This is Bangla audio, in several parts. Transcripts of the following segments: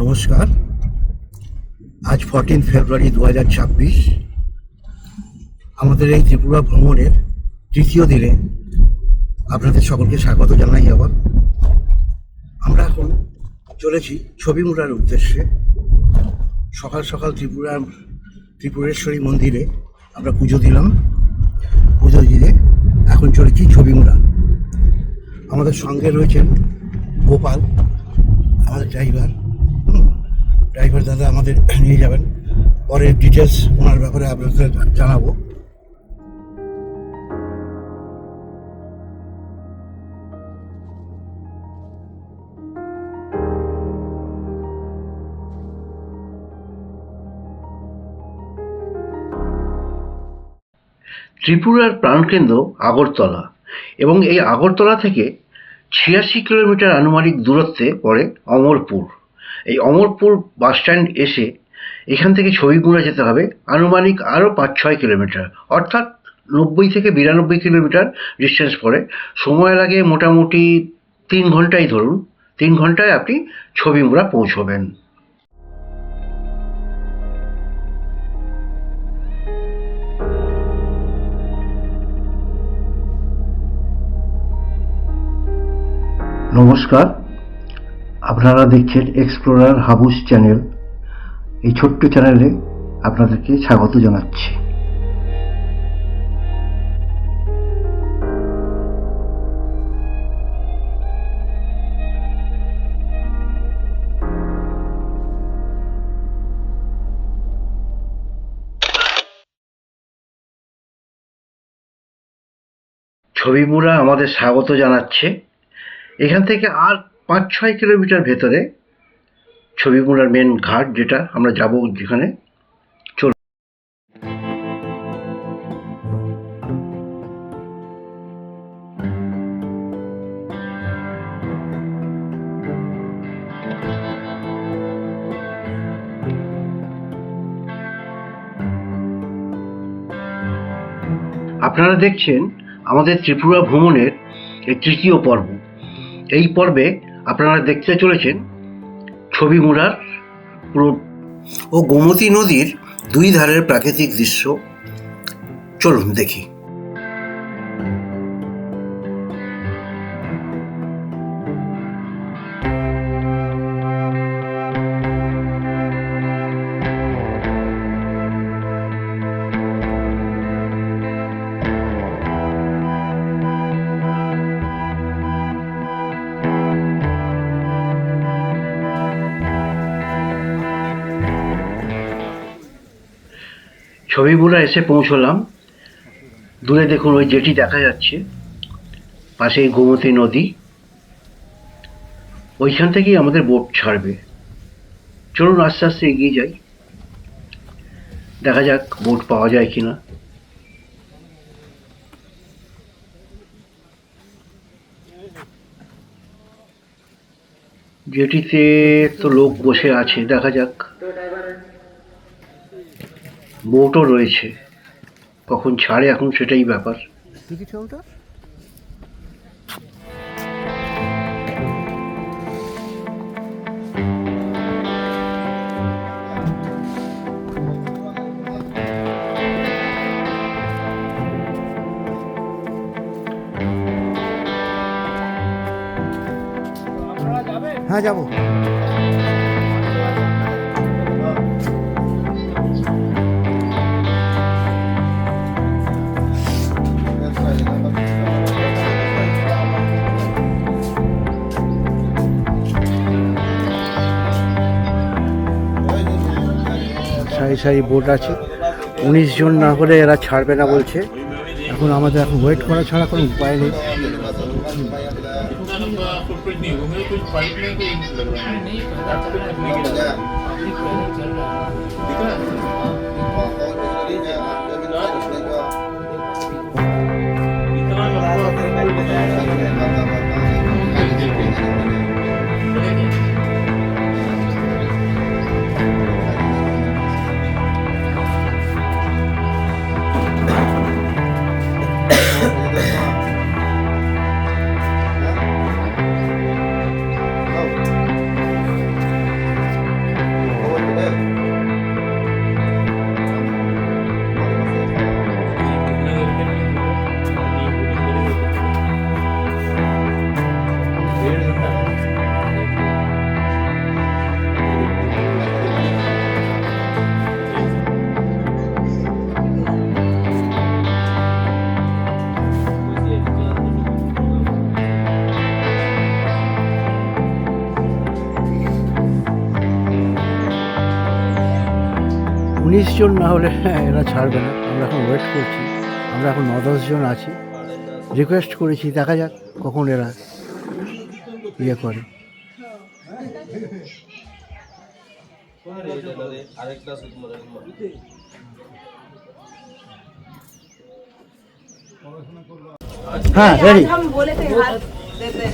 নমস্কার। আজ 14 ফেব্রুয়ারি 2026 আমাদের এই ত্রিপুরা ভ্রমণের তৃতীয় দিনে আপনাদের সকলকে স্বাগত জানাই। আবার আমরা এখন চলেছি ছবিমুড়ার উদ্দেশ্যে। সকাল সকাল ত্রিপুরেশ্বরী মন্দিরে আমরা পুজো দিলাম। পুজো দিয়ে এখন চলেছি ছবিমুড়া। আমাদের সঙ্গে রয়েছেন গোপাল, আমাদের ড্রাইভার দাদা আমাদের নিয়ে যাবেন। পরে ডিটেলস ওনার ব্যাপারে আপনাদের জানাবো। ত্রিপুরার প্রাণকেন্দ্র আগরতলা এবং এই আগরতলা থেকে ৮৬ কিলোমিটার আনুমানিক দূরত্বে পড়ে অমরপুর। এই অমরপুর বাসস্ট্যান্ড এসে এখান থেকে ছবিমুড়া যেতে হবে আনুমানিক আরও ৫-৬ কিলোমিটার, অর্থাৎ ৯০ থেকে ৯২ কিলোমিটার ডিস্টেন্স পড়ে। সময় লাগে মোটামুটি ৩ ঘন্টাই ধরুন। ৩ ঘন্টায় আপনি ছবিমুড়া পৌঁছবেন। নমস্কার, আপনারা দেখছেন এক্সপ্লোরার হাবুস চ্যানেল। এই ছোট্ট চ্যানেলে আপনাদেরকে স্বাগত জানাচ্ছি। ছবিমুড়া আমাদের স্বাগত জানাচ্ছে। এখান থেকে আর ৫-৬ কিলোমিটার ভেতরে ছবিমুড়ার মেন ঘাট, যেটা আমরা যাব, যেখানে চল। আপনারা দেখছেন আমাদের ত্রিপুরা ভ্রমণের এই তৃতীয় পর্ব। এই পর্বে আপনারা দেখতে চলেছেন ছবিমুড়ার পুরো ও গোমতী নদীর দুই ধারের প্রাকৃতিক দৃশ্য। চলুন দেখি। ছবিমুড়া এসে পৌঁছলাম। দূরে দেখুন ওই জেটি দেখা যাচ্ছে, পাশেই গোমতী নদী। ওইখান থেকেই আমাদের বোট ছাড়বে। চলুন আস্তে আস্তে এগিয়ে যাই, দেখা যাক বোট পাওয়া যায় কিনা। জেটিতে তো লোক বসে আছে, দেখা যাক। বোটও রয়েছে, কখন ছাড়ে এখন সেটাই ব্যাপার। হ্যাঁ, যাবো। সারি সারি বোট আছে। 19 জন না হলে এরা ছাড়বে না বলছে। এখন আমাদের ওয়েট করা ছাড়া কোনো উপায় নেই। 19 জন না হলে এরা ছাড়বে না। আমরা এখন ওয়েট করছি, আমরা এখন 9-10 জন আছি। রিকোয়েস্ট করেছি, দেখা যাক কখন এরা ইয়ে করে। हाँ रेडी। हम बोले थे हाथ दे दे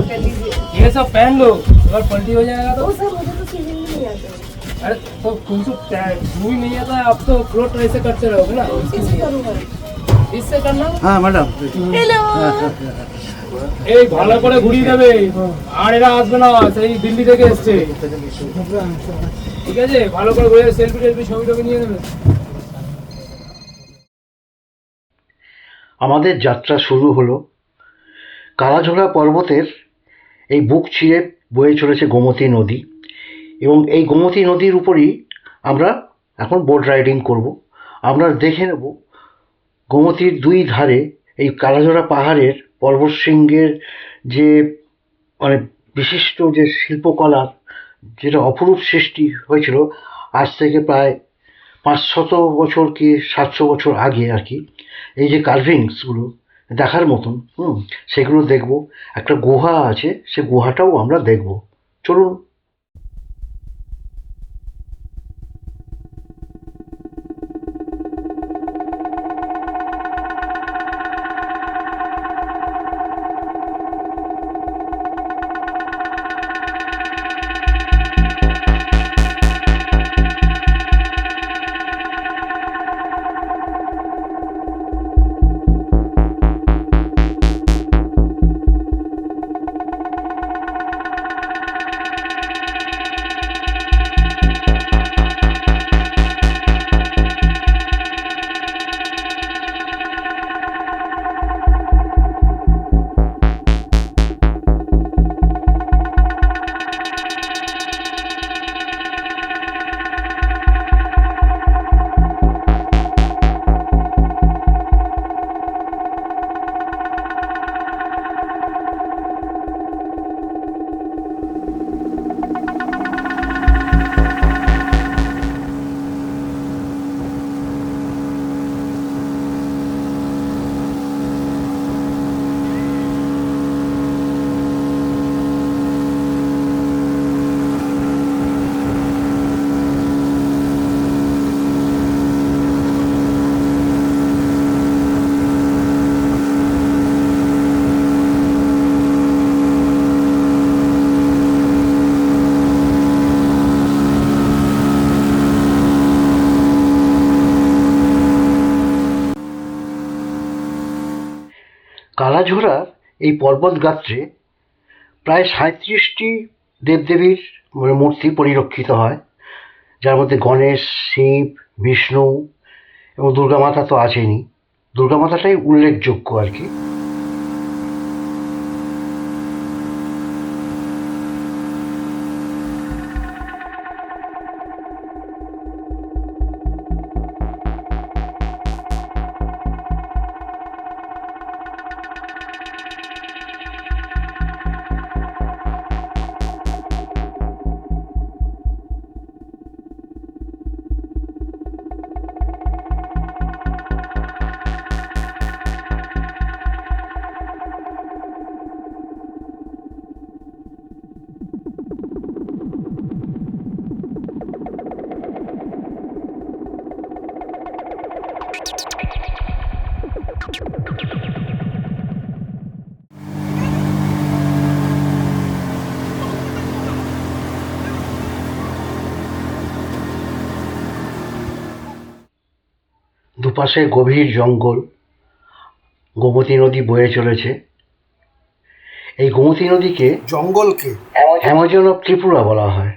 कर लीजिए। ये सब पहन लो, अगर पलटी हो जाएगा तो। वो सर मुझे तो सीजन नहीं आता है। अरे तो तुमसे मुँह ही नहीं आता है, आप तो फ्लोट ऐसे करते रहोगे ना। कैसे करूँगा? इससे करना हाँ मैडम। हेलो। এই ভালো করে ঘুরিয়ে দেবে, আর এরা আসবে না, সেই দিল্লি থেকে এসছে। ঠিক আছে, ভালো করে ঘুরে সেলফি টেলফি ছবি টবি নিয়ে নেবে। আমাদের যাত্রা শুরু হলো। কালাঝোড়া পর্বতের এই বুক চিরে বয়ে চলেছে গোমতী নদী, এবং এই গোমতী নদীর উপরই আমরা এখন বোট রাইডিং করব। আমরা দেখে নেব গোমতীর দুই ধারে এই কালাঝোড়া পাহাড়ের পর্বতশৃঙ্গের যে মানে বিশিষ্ট যে শিল্পকলার যেটা অপরূপ সৃষ্টি হয়েছিল আজ থেকে প্রায় 500 বছর কি 700 বছর আগে আর কি। এই যে কার্ভিংসগুলো দেখার মতন, সেগুলো দেখব। একটা গুহা আছে, সে গুহাটাও আমরা দেখব। চলুন। কালাঝোড়ার এই পর্বতগাত্রে প্রায় 37টি দেবদেবীর মূর্তি পরিলক্ষিত হয়, যার মধ্যে গণেশ, শিব, বিষ্ণু এবং দুর্গা মাতা তো আছেনই। দুর্গা মাতাটাই উল্লেখযোগ্য আর কি। দুপাশে গভীর জঙ্গল, গোমতী নদী বয়ে চলেছে। এই গোমতী নদীকে জঙ্গলকে অ্যামাজন অফ ত্রিপুরা বলা হয়।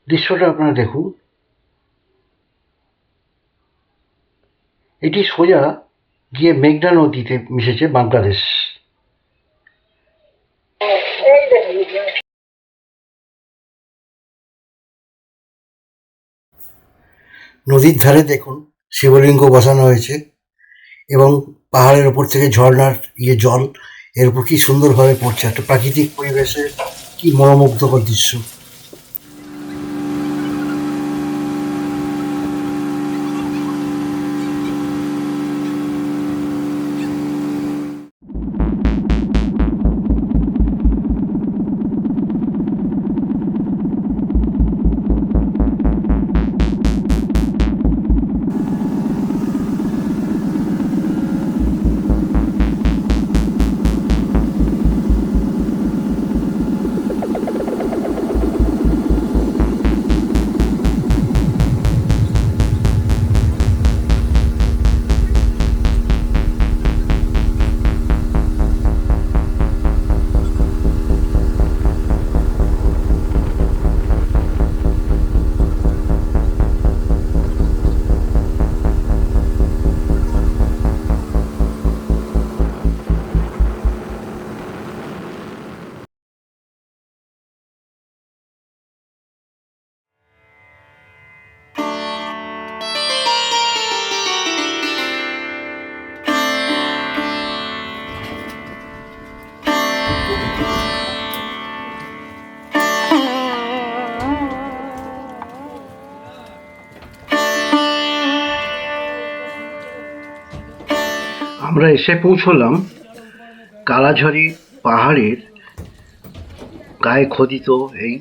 দৃশ্যটা আপনারা দেখুন। এটি সোজা গিয়ে মেঘনা নদীতে মিশেছে বাংলাদেশ। নদীর ধারে দেখুন শিবলিঙ্গ বসানো হয়েছে, এবং পাহাড়ের ওপর থেকে ঝর্ণার জল এর উপর কি সুন্দরভাবে পড়ছে। একটা প্রাকৃতিক পরিবেশে কি মনোমুগ্ধকর দৃশ্য। আমরা এসে পৌঁছলাম কালাঝারি পাহাড়ের গায়ে খোদিত এই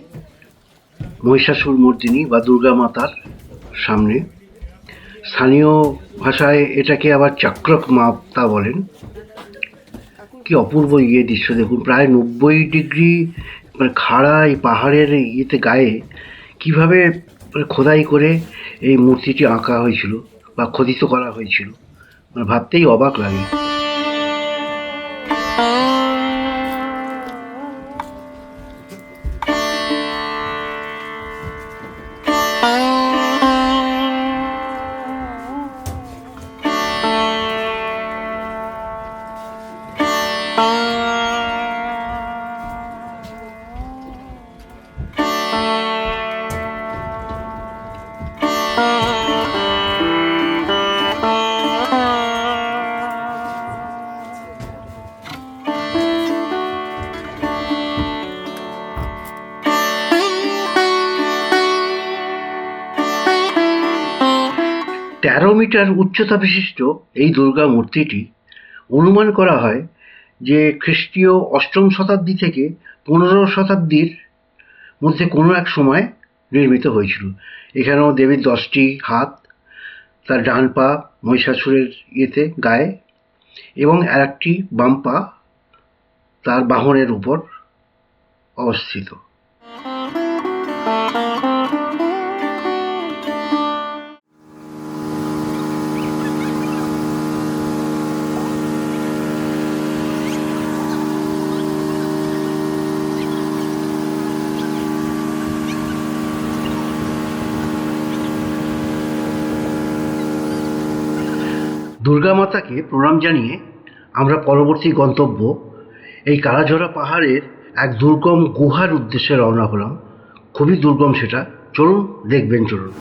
মহিষাসুর মর্দিনী বা দুর্গা মাতার সামনে। স্থানীয় ভাষায় এটাকে আবার চক্রক মাতা বলেন। কি অপূর্ব দৃশ্য দেখুন, প্রায় 90 ডিগ্রি মানে খাড়া এই পাহাড়ের ইয়েতে গায়ে কিভাবে খোদাই করে এই মূর্তিটি আঁকা হয়েছিল বা খোদিত করা হয়েছিল, মানে ভাবতেই অবাক লাগে। তেরো মিটার উচ্চতা বিশিষ্ট এই দুর্গা মূর্তিটি অনুমান করা হয় যে খ্রিস্টীয় 8ম শতাব্দী থেকে 15 শতাব্দীর মধ্যে কোনো এক সময় নির্মিত হয়েছিল। এখানেও দেবীর 10টি হাত, তার ডান পা মহিষাসুরের গায়ে এবং আর একটি বাম পা তার বাহনের উপর অবস্থিত। দুর্গা মাতাকে প্রণাম জানিয়ে আমরা পরবর্তী গন্তব্য এই কালাঝরা পাহাড়ের এক দুর্গম গুহার উদ্দেশ্যে রওনা হলাম। খুবই দুর্গম সেটা, চলুন দেখবেন, চলুন।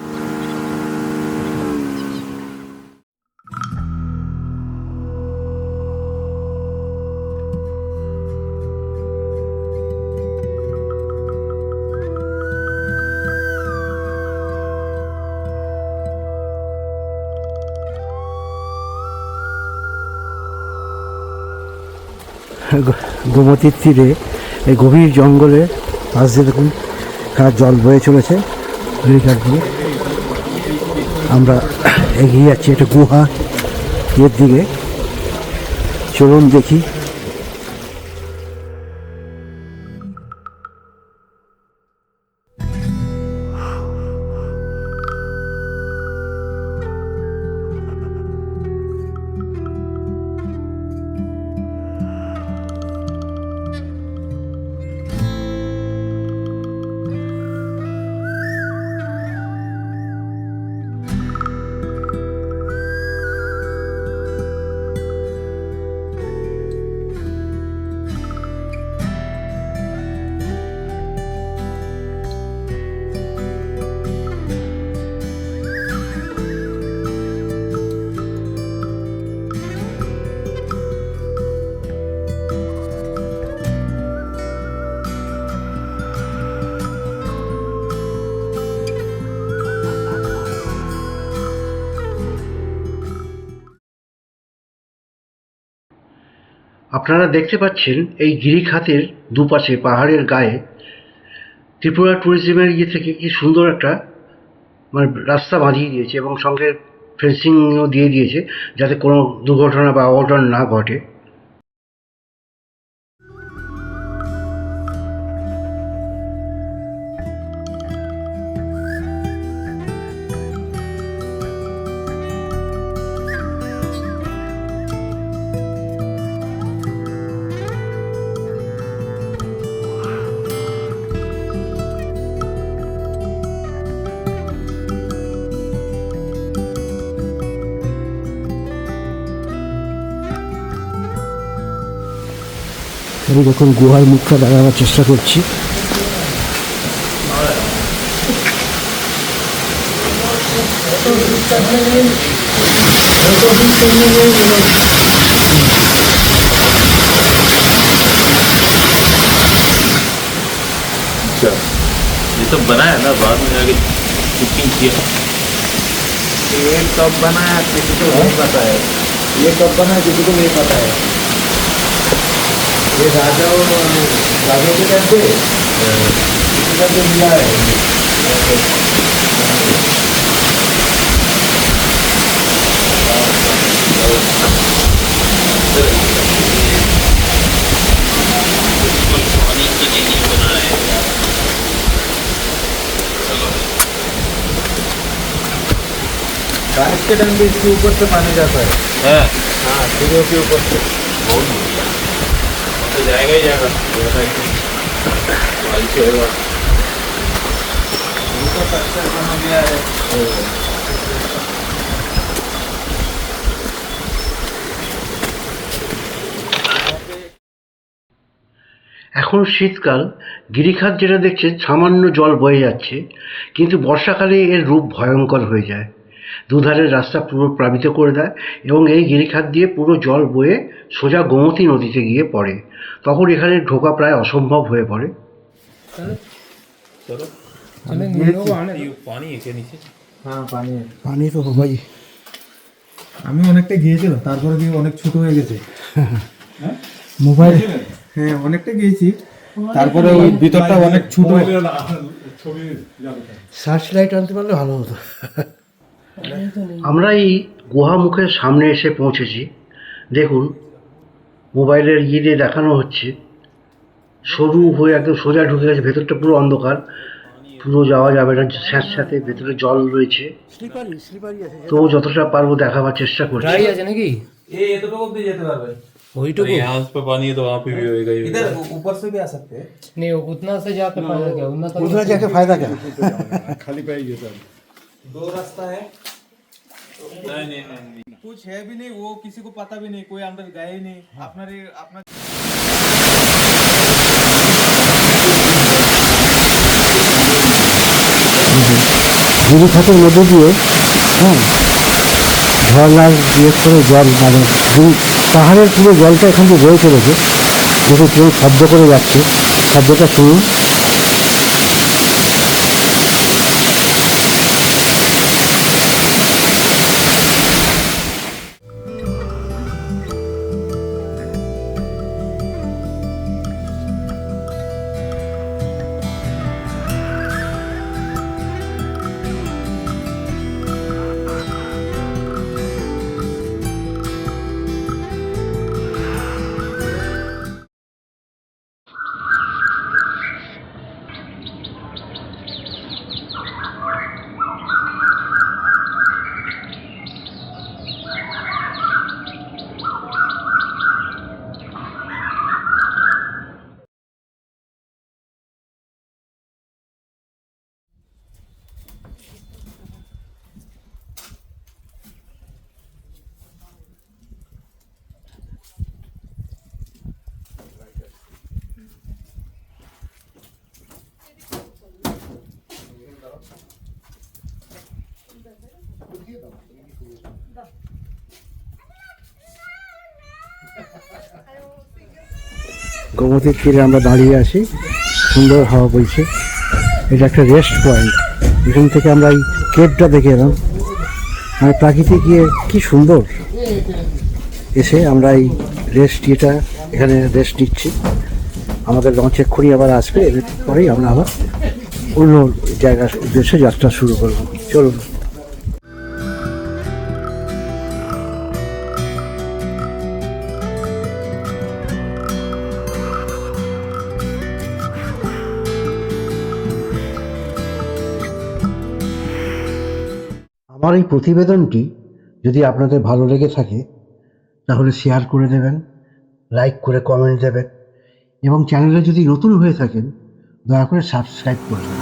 গোমতীর তীরে এই গভীর জঙ্গলের পাশ দিয়ে দেখুন খারাপ জল বয়ে চলেছে নদীঘাট দিয়ে। আমরা এগিয়ে যাচ্ছি একটা গুহা এর দিকে, চলুন দেখি। আপনারা দেখতে পাচ্ছেন এই গিরিখাতের দুপাশে পাহাড়ের গায়ে ত্রিপুরা ট্যুরিজমের থেকে কি সুন্দর একটা মানে রাস্তা বাঁধিয়ে দিয়েছে এবং সঙ্গে ফেন্সিংও দিয়ে দিয়েছে যাতে কোনো দুর্ঘটনা বা অঘটন না ঘটে। আমি যখন গুহার মুখটা দেখাবার চেষ্টা করছি, ये सब बना है ना, बाद में जाके कुकिंग किया। ये कब बना है किसी को नहीं पता है। ये कब बना है किसी को नहीं पता है। ये राजा और राजा के टाइम पे किसी का जो मिला है। पानी तो नहीं बना है। बारिश के टाइम पे इसके ऊपर से पानी जाता है। हाँ, सीढ़ियों के ऊपर से। बहुत बढ़िया। तो जाएगा ही जाएगा। बारिश होगा। उनको स्ट्रक्चर बना गया है। এখন শীতকাল, গিরিখাত যেটা দেখছেন সামান্য জল বয়ে যাচ্ছে, কিন্তু বর্ষাকালে এর রূপ ভয়ঙ্কর হয়ে যায়। দুধারের রাস্তা পুরো প্লাবিত করে দেয় এবং এই গিরিখাত দিয়ে পুরো জল বয়ে সোজা গোমতী নদীতে গিয়ে পড়ে। তখন এখানে ঢোকা প্রায় অসম্ভব হয়ে পড়ে। चलो ये पानी है क्या नीचे? হ্যাঁ, পানি। পানি তো হবেই। আমি অনেকটা গিয়েছিলাম, তারপরে কি অনেক ছোট হয়ে গেছে। মোবাইল হ্যাঁ, অনেকটা গিয়েছি, তারপরে ওই ভিতরটা অনেক ছোট। সার্চ লাইট আনতে পারলে ভালো হতো। আমরা এই গুহা মুখের সামনে এসে পৌঁছেছি। দেখুন, মোবাইলের ইয়ে দিয়ে দেখানো হচ্ছে সরু হয়ে একদম সোজা ঢুকে গেছে, ভেতরটা পুরো অন্ধকার, পুরো যাওয়া যাবে না, স্যাঁতস্যাঁতে ভেতরে জল রয়েছে। তো যতটা পারবো দেখাবার চেষ্টা করছি। গাড়ি আছে নাকি? ये तो लोग भी जाते पारबे। ওইটুকু यहाँ पे पानी है तो वहाँ पे भी होएगा ही। इधर ऊपर से भी आ सकते हैं। नहीं, उतना से जाके फायदा क्या, उतना तक उधर जाके फायदा क्या? दो रास्ता है, नहीं नहीं नहीं। कुछ है भी नहीं, वो किसी को पता भी नहीं, कोई अंदर गया ही नहीं। अपना গিরিখাতের মধ্যে দিয়ে ঝর্নার দিয়ে করে জল, মানে পাহাড়ের পুরো জলটা এখান থেকে বয়ে চলেছে। দেখুন কেউ শব্দ করে যাচ্ছে, শব্দটা শুনুন। গোমতীর তীরে আমরা দাঁড়িয়ে আছি, সুন্দর হাওয়া বইছে। এটা একটা রেস্ট পয়েন্ট, এখান থেকে আমরা এই কেভটা দেখে এলাম। মানে প্রাকৃতিক গিয়ে কি সুন্দর। এসে আমরা এই এখানে রেস্ট নিচ্ছি। আমাদের লঞ্চ এক্ষুনি আবার আসবে, এর পরেই আমরা আবার অন্য জায়গার উদ্দেশ্যে যাত্রা শুরু করব। চলুন। আমার এই প্রতিবেদনটি যদি আপনাদের ভালো লেগে থাকে তাহলে শেয়ার করে দেবেন, লাইক করে কমেন্ট দেবেন এবং চ্যানেলে যদি নতুন হয়ে থাকেন দয়া করে সাবস্ক্রাইব করবেন।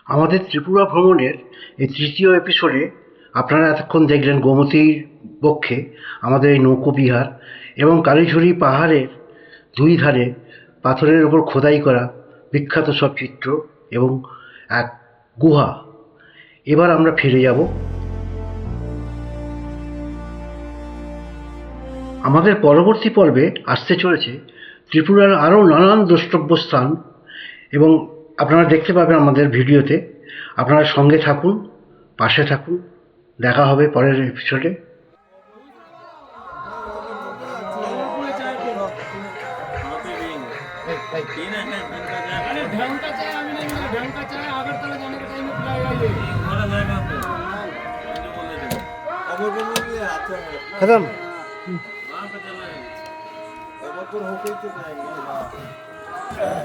আমাদের ত্রিপুরা ভ্রমণের এই তৃতীয় এপিসোডে আপনারা এতক্ষণ দেখলেন গোমতীর বক্ষে আমাদের এই নৌকোবিহার এবং কালীঝুড়ি পাহাড়ের দুই ধারে পাথরের ওপর খোদাই করা বিখ্যাত সব চিত্র এবং এক গুহা। এবার আমরা ফিরে যাব আমাদের পরবর্তী পর্বে। আসতে চলেছে ত্রিপুরার আরও নানান দ্রষ্টব্য স্থান এবং আপনারা দেখতে পাবেন আমাদের ভিডিওতে। আপনারা সঙ্গে থাকুন, পাশে থাকুন। দেখা হবে পরের এপিসোডে। अरे ढंग का चाय अभी नहीं मिला, ढंग का चाय अगरतला जाने के टाइम में पिलाएगा ये। खत्म। वहाँ पे चला है।